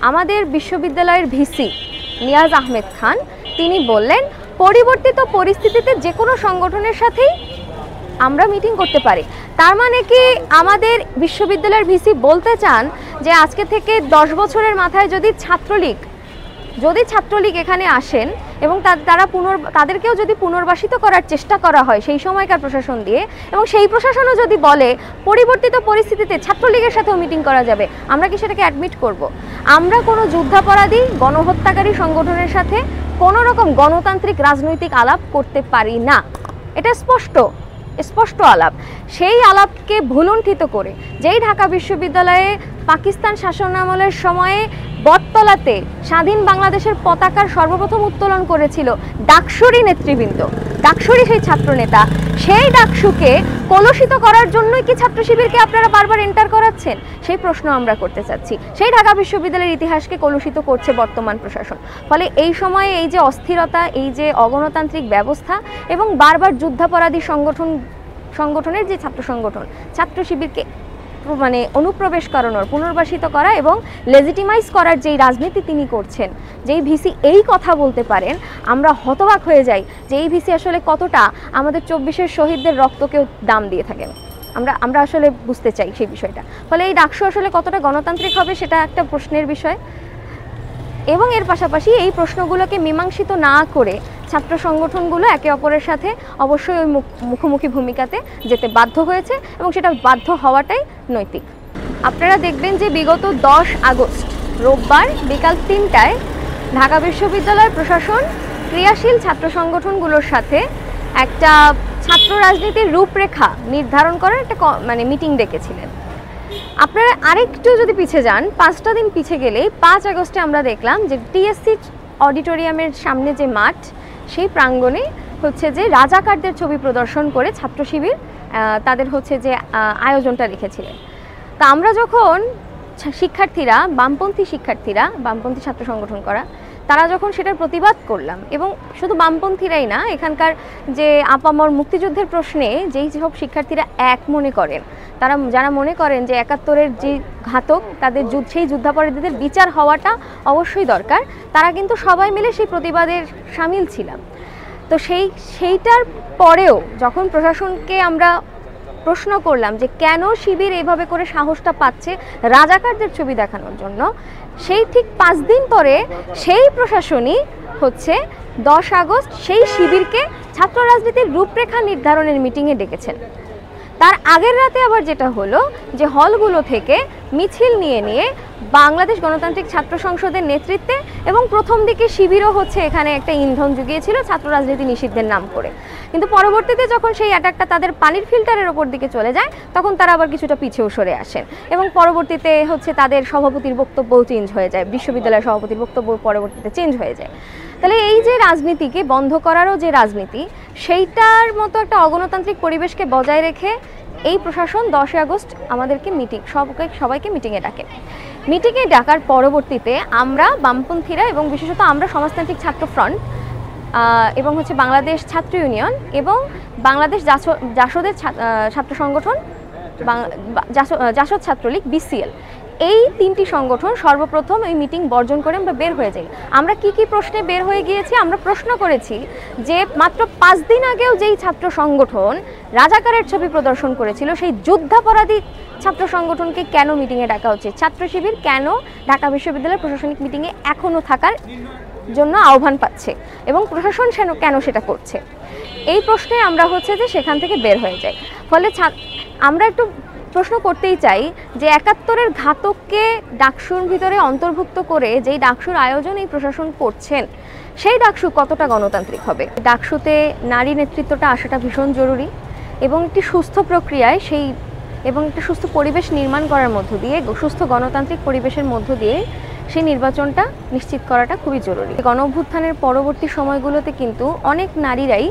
আমাদের বিশ্ববিদ্যালয়ের ভিসি নিয়াজ আহমেদ খান তিনি বললেন পরিবর্তিত পরিস্থিতিতে যে কোনো সংগঠনের সাথেই আমরা মিটিং করতে পারি। তার মানে কি আমাদের বিশ্ববিদ্যালয়ের ভিসি বলতে চান যে আজকে থেকে 10 বছরের মাথায় যদি ছাত্রলীগ এখানে আসেন এবং তাদেরকেও যদি পুনর্বাসিত করার চেষ্টা করা হয় সেই সময়কার প্রশাসন দিয়ে, এবং সেই প্রশাসনও যদি বলে পরিবর্তিত পরিস্থিতিতে ছাত্রলীগের সাথেও মিটিং করা যাবে, আমরা কি সেটাকে অ্যাডমিট করব? আমরা কোনো যুদ্ধাপরাধী গণহত্যাকারী সংগঠনের সাথে কোনো রকম গণতান্ত্রিক রাজনৈতিক আলাপ করতে পারি না। এটা স্পষ্ট আলাপ। সেই আলাপকে ভুলুণ্ঠিত করে যেই ঢাকা বিশ্ববিদ্যালয়ে পাকিস্তান শাসনামলের সময়ে বটতলাতে স্বাধীন বাংলাদেশের পতাকার সর্বপ্রথম উত্তোলন করেছিল ডাকসুরি নেতৃবৃন্দ, ডাকসুরি সেই ছাত্রনেতা, সেই ডাকসুকে কলুষিত করার জন্যই কি ছাত্র শিবিরকে আপনারা বারবার এন্টার করাচ্ছেন? সেই প্রশ্ন আমরা করতে চাচ্ছি। সেই ঢাকা বিশ্ববিদ্যালয়ের ইতিহাসকে কলুষিত করছে বর্তমান প্রশাসন। ফলে এই সময়ে এই যে অস্থিরতা, এই যে অগণতান্ত্রিক ব্যবস্থা এবং বারবার যুদ্ধাপরাধী সংগঠনের যে ছাত্র সংগঠন, ছাত্র শিবিরকে অনুপ্রবেশ করানোর, পুনর্বাসিত করা এবং লেজিটিমাইজ করার যেই রাজনীতি তিনি করছেন, যেই ভিসি এই কথা বলতে পারেন, আমরা হতবাক হয়ে যাই যে এই ভিসি আসলে কতটা আমাদের 24-এর শহীদদের রক্তকেও দাম দিয়ে থাকেন। আমরা আসলে বুঝতে চাই সেই বিষয়টা। ফলে এই ডাকসু আসলে কতটা গণতান্ত্রিক হবে সেটা একটা প্রশ্নের বিষয়, এবং এর পাশাপাশি এই প্রশ্নগুলোকে মীমাংসিত না করে ছাত্র সংগঠনগুলো একে অপরের সাথে অবশ্যই ওই মুখোমুখি ভূমিকাতে যেতে বাধ্য হয়েছে, এবং সেটা বাধ্য হওয়াটাই নৈতিক। আপনারা দেখবেন যে বিগত 10 আগস্ট রোববার বিকাল 3টায় ঢাকা বিশ্ববিদ্যালয় প্রশাসন ক্রিয়াশীল ছাত্র সংগঠনগুলোর সাথে একটা ছাত্র রাজনীতির রূপরেখা নির্ধারণ করার একটা মিটিং ডেকেছিলেন। আপনারা আরেকটু যদি পিছিয়ে যান, 5টা দিন পিছিয়ে গেলেই 5 আগস্টে আমরা দেখলাম যে টিএসসি অডিটোরিয়ামের সামনে যে মাঠ, সেই প্রাঙ্গণে হচ্ছে যে রাজাকারদের ছবি প্রদর্শন করে ছাত্র শিবির তাদের হচ্ছে যে আয়োজনটা রেখেছিলেন। তা আমরা যখন বামপন্থী ছাত্র সংগঠন করা, তারা যখন সেটার প্রতিবাদ করলাম, এবং শুধু বামপন্থীরাই না, এখানকার যে আপামর মুক্তিযুদ্ধের প্রশ্নে যেই সব শিক্ষার্থীরা এক মনে করেন, যারা মনে করেন যে 71-এর যে ঘাতক তাদের সেই যুদ্ধাপরাধীদের বিচার হওয়াটা অবশ্যই দরকার, তারা কিন্তু সবাই মিলে সেই প্রতিবাদের সামিল ছিলাম। তো সেইটার পরেও যখন প্রশাসনকে আমরা প্রশ্ন করলাম যে কেন শিবির এইভাবে করে সাহসটা পাচ্ছে রাজাকারদের ছবি দেখানোর জন্য, সেই ঠিক 5 দিন পরে সেই প্রশাসনই হচ্ছে 10 আগস্ট সেই শিবিরকে ছাত্র রাজনীতির রূপরেখা নির্ধারণের মিটিংয়ে ডেকেছেন। তার আগের রাতে আবার যেটা হলো যে হলগুলো থেকে মিছিল নিয়ে বাংলাদেশ গণতান্ত্রিক ছাত্র সংসদের নেতৃত্বে, এবং প্রথম দিকে শিবিরও হচ্ছে এখানে একটা ইন্ধন জুগিয়েছিল ছাত্র রাজনীতি নিষিদ্ধের নাম করে, কিন্তু পরবর্তীতে যখন সেই অ্যাটাকটা তাদের পানির ফিল্টারের ওপর দিকে চলে যায়, তখন তারা আবার কিছুটা পিছিয়েও সরে আসেন, এবং পরবর্তীতে হচ্ছে তাদের সভাপতির বক্তব্যও চেঞ্জ হয়ে যায়, বিশ্ববিদ্যালয়ের সভাপতির বক্তব্য পরবর্তীতে চেঞ্জ হয়ে যায়। তাহলে এই যে রাজনীতিকে বন্ধ করারও যে রাজনীতি, সেইটার মতো একটা অগণতান্ত্রিক পরিবেশকে বজায় রেখে এই প্রশাসন 10 আগস্ট আমাদেরকে সবাইকে মিটিংয়ে ডাকে। মিটিংয়ে ডাকার পরবর্তীতে আমরা বামপন্থীরা এবং বিশেষত আমরা সমাজতান্ত্রিক ছাত্র ফ্রন্ট এবং হচ্ছে বাংলাদেশ ছাত্র ইউনিয়ন এবং বাংলাদেশ জাসদের ছাত্র সংগঠন, জাসদ ছাত্রলীগ, BCL, এই 3টি সংগঠন সর্বপ্রথম এই মিটিং বর্জন করে আমরা বের হয়ে যাই। আমরা কি প্রশ্নে বের হয়ে গিয়েছি? আমরা প্রশ্ন করেছি যে মাত্র 5 দিন আগেও যেই ছাত্র সংগঠন রাজাকারের ছবি প্রদর্শন করেছিল, সেই যুদ্ধাপরাধী ছাত্র সংগঠনকে কেন মিটিংয়ে ডাকা হচ্ছে? ছাত্র শিবির কেন ঢাকা বিশ্ববিদ্যালয়ের প্রশাসনিক মিটিংয়ে এখনও থাকার জন্য আহ্বান পাচ্ছে, এবং প্রশাসন কেন সেটা করছে? এই প্রশ্নে আমরা হচ্ছে যে সেখান থেকে বের হয়ে যাই। ফলে আমরা একটু প্রশ্ন করতেই চাই যে 71-এর ঘাতককে ডাকসুর ভিতরে অন্তর্ভুক্ত করে যেই ডাকসুর আয়োজন এই প্রশাসন করছেন, সেই ডাকসু কতটা গণতান্ত্রিক হবে? ডাকসুতে নারী নেতৃত্বটা আসাটা ভীষণ জরুরি, এবং একটি সুস্থ প্রক্রিয়ায় এবং একটি সুস্থ পরিবেশ নির্মাণ করার মধ্য দিয়ে, সুস্থ গণতান্ত্রিক পরিবেশের মধ্য দিয়ে সেই নির্বাচনটা নিশ্চিত করাটা খুবই জরুরি। গণ অভ্যুত্থানের পরবর্তী সময়গুলোতে কিন্তু অনেক নারীরাই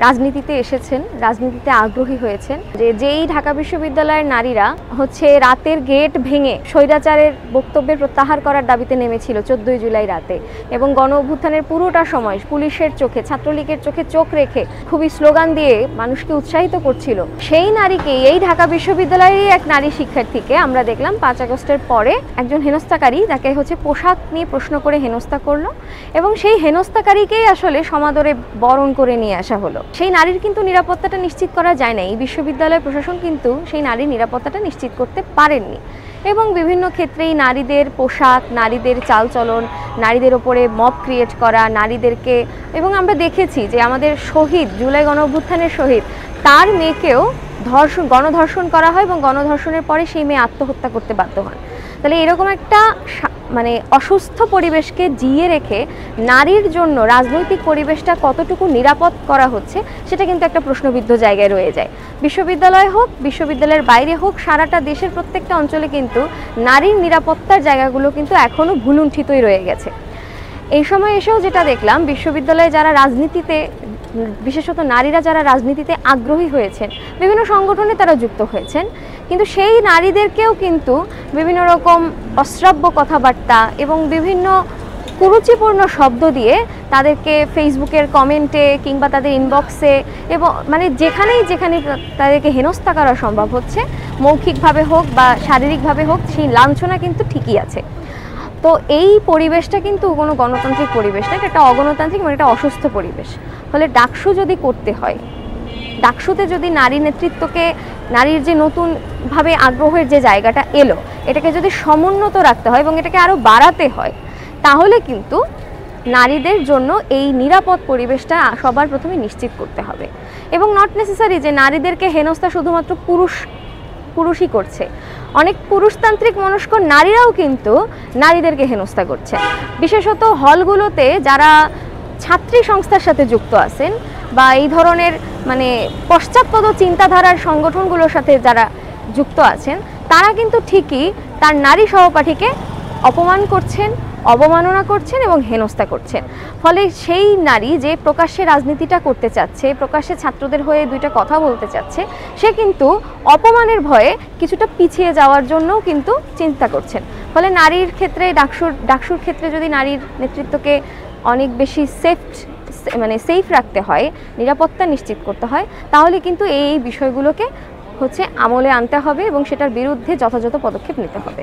রাজনীতিতে এসেছেন, রাজনীতিতে আগ্রহী হয়েছেন, যেই ঢাকা বিশ্ববিদ্যালয়ের নারীরা হচ্ছে রাতের গেট ভেঙে স্বৈরাচারের বক্তব্যের প্রত্যাহার করার দাবিতে নেমেছিল 14 জুলাই রাতে, এবং গণ অভ্যুত্থানের পুরোটা সময় পুলিশের চোখে, ছাত্রলীগের চোখে চোখ রেখে খুবই স্লোগান দিয়ে মানুষকে উৎসাহিত করছিল, সেই নারীকে, এই ঢাকা বিশ্ববিদ্যালয়েরই এক নারী শিক্ষার্থীকে আমরা দেখলাম 5 আগস্টের পরে একজন হেনস্থাকারী তাকে হচ্ছে পোশাক নিয়ে প্রশ্ন করে হেনস্থা করলো, এবং সেই হেনস্থাকারীকেই আসলে সমাদরে বরণ করে নিয়ে আসা হলো। সেই নারীর কিন্তু নিরাপত্তাটা নিশ্চিত করা যায় না, এই বিশ্ববিদ্যালয় প্রশাসন কিন্তু সেই নারীর নিরাপত্তাটা নিশ্চিত করতে পারেননি, এবং বিভিন্ন ক্ষেত্রেই নারীদের পোশাক, নারীদের চালচলন, নারীদের ওপরে মব ক্রিয়েট করা, নারীদেরকে, এবং আমরা দেখেছি যে আমাদের শহীদ, জুলাই গণ অভ্যুত্থানের শহীদ, তার মেয়েকেও গণধর্ষণ করা হয়, এবং গণধর্ষণের পরে সেই মেয়ে আত্মহত্যা করতে বাধ্য হন। তাহলে এরকম একটা মানে অসুস্থ পরিবেশকে জিয়ে রেখে নারীর জন্য রাজনৈতিক পরিবেশটা কতটুকু নিরাপদ করা হচ্ছে সেটা কিন্তু একটা প্রশ্নবিদ্ধ জায়গায় রয়ে যায়। বিশ্ববিদ্যালয় হোক, বিশ্ববিদ্যালয়ের বাইরে হোক, সারাটা দেশের প্রত্যেকটা অঞ্চলে কিন্তু নারীর নিরাপত্তার জায়গাগুলো কিন্তু এখনও ভুলুণ্ঠিতই রয়ে গেছে। এই সময় এসেও যেটা দেখলাম, বিশ্ববিদ্যালয়ে যারা রাজনীতিতে, বিশেষত নারীরা যারা রাজনীতিতে আগ্রহী হয়েছেন, বিভিন্ন সংগঠনে তারা যুক্ত হয়েছেন, কিন্তু সেই নারীদেরকেও কিন্তু বিভিন্ন রকম অশ্রাব্য কথাবার্তা এবং বিভিন্ন কুরুচিপূর্ণ শব্দ দিয়ে তাদেরকে ফেসবুকের কমেন্টে কিংবা তাদের ইনবক্সে এবং মানে যেখানে তাদেরকে হেনস্থা করা সম্ভব হচ্ছে, মৌখিকভাবে হোক বা শারীরিকভাবে হোক, সেই লাঞ্ছনা কিন্তু ঠিকই আছে। তো এই পরিবেশটা কিন্তু কোনো গণতান্ত্রিক পরিবেশ না, এটা একটা অগণতান্ত্রিক এবং একটা অসুস্থ পরিবেশ। ফলে ডাকসু যদি করতে হয়, ডাকসুতে যদি নারী নেতৃত্বকে, নারীর যে নতুনভাবে আগ্রহের যে জায়গাটা এলো, এটাকে যদি সমুন্নত রাখতে হয় এবং এটাকে আরও বাড়াতে হয়, তাহলে কিন্তু নারীদের জন্য এই নিরাপদ পরিবেশটা সবার প্রথমে নিশ্চিত করতে হবে। এবং নট নেসেসারি যে নারীদেরকে হেনস্থা শুধুমাত্র পুরুষই করছে, অনেক পুরুষতান্ত্রিক মনস্ক নারীরাও কিন্তু নারীদেরকে হেনস্থা করছে। বিশেষত হলগুলোতে যারা ছাত্রী সংস্থার সাথে যুক্ত আছেন বা এই ধরনের মানে পশ্চাৎপদ চিন্তাধারার সংগঠনগুলোর সাথে যারা যুক্ত আছেন, তারা কিন্তু ঠিকই তার নারী সহপাঠীকে অপমান করছেন, অবমাননা করছেন এবং হেনস্থা করছেন। ফলে সেই নারী যে প্রকাশ্যে রাজনীতিটা করতে চাচ্ছে, প্রকাশ্যে ছাত্রদের হয়ে দুইটা কথা বলতে চাচ্ছে, সে কিন্তু অপমানের ভয়ে কিছুটা পিছিয়ে যাওয়ার জন্যও কিন্তু চিন্তা করছেন। ফলে নারীর ক্ষেত্রে, ডাকসুর ক্ষেত্রে যদি নারীর নেতৃত্বকে অনেক বেশি সেফ রাখতে হয়, নিরাপত্তা নিশ্চিত করতে হয়, তাহলে কিন্তু এই বিষয়গুলোকে হচ্ছে আমলে আনতে হবে এবং সেটার বিরুদ্ধে যথাযথ পদক্ষেপ নিতে হবে।